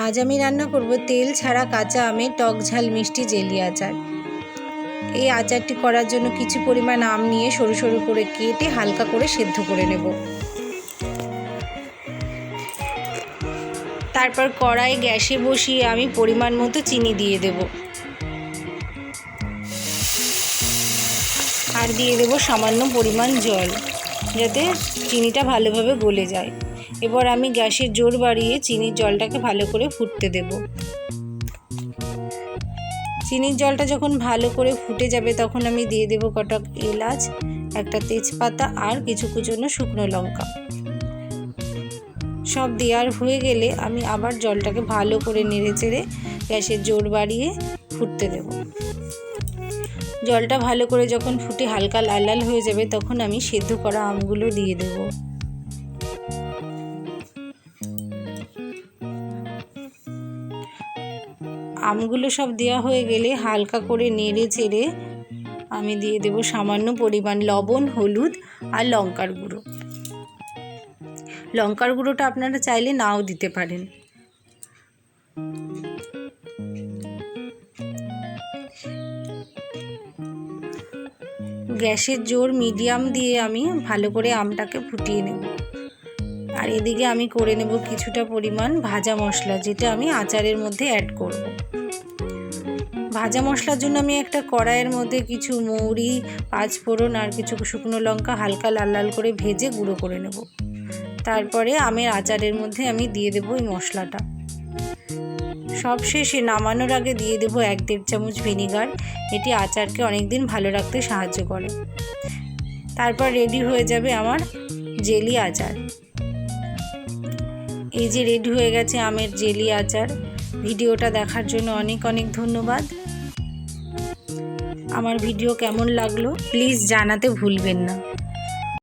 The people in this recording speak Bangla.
আজ আমি রান্না করব তেল ছাড়া কাঁচা আমের টক ঝাল মিষ্টি জেলি আচার। এই আচারটি করার জন্য কিছু পরিমাণ আম নিয়ে সরু সরু করে কেটে হালকা করে সেদ্ধ করে নেব। তারপর কড়াই গ্যাসে বসিয়ে আমি পরিমাণ মতো চিনি দিয়ে দেব, আর দিয়ে দেব সামান্য পরিমাণ জল, যাতে চিনিটা ভালোভাবে গলে যায়। এবার আমি গ্যাসের জোর বাড়িয়ে চিনির জলটাকে ভালো করে ফুটতে দেব। চিনির জলটা যখন ভালো করে ফুটে যাবে তখন আমি দিয়ে দেব কটা এলাচ, একটা তেজপাতা আর কিছু কুচনো শুকনো লঙ্কা। সব দেওয়ার হয়ে গেলে আমি আবার জলটাকে ভালো করে নেড়ে চেড়ে গ্যাসের জোর বাড়িয়ে ফুটতে দেব। জলটা ভালো করে যখন ফুটে হালকা লাল লাল হয়ে যাবে তখন আমি সেদ্ধ করা আমগুলো দিয়ে দেব। আমগুলো সব দেওয়া হয়ে গেলে হালকা করে নেড়ে চেড়ে আমি দিয়ে দেব সামান্য পরিমাণ লবণ, হলুদ আর লঙ্কার গুঁড়ো। লঙ্কার গুঁড়োটা আপনারা চাইলে নাও দিতে পারেন। গ্যাসের জোর মিডিয়াম দিয়ে আমি ভালো করে আমটাকে ফুটিয়ে নেব। আর এদিকে আমি করে নেব কিছুটা পরিমাণ ভাজা মশলা, যেটা আমি আচারের মধ্যে অ্যাড করব। ভাজা মশলার জন্য আমি একটা কড়াইয়ের মধ্যে কিছু মৌরি, পাঁচফোড়ন আর কিছু শুকনো লঙ্কা হালকা লাল লাল করে ভেজে গুঁড়ো করে নেব। তারপরে আমের আচারের মধ্যে আমি দিয়ে দেবো এই মশলাটা। সবশেষে নামানোর আগে দিয়ে দেবো 1-1.5 চামচ ভিনিগার। এটি আচারকে অনেক দিন ভালো রাখতে সাহায্য করে। তারপর রেডি হয়ে যাবে আমার জেলি আচার। এই যে রেডি হয়ে গেছে আমের জেলি আচার। ভিডিওটা দেখার জন্য অনেক অনেক ধন্যবাদ। আমার ভিডিও কেমন লাগলো প্লিজ জানাতে ভুলবেন না।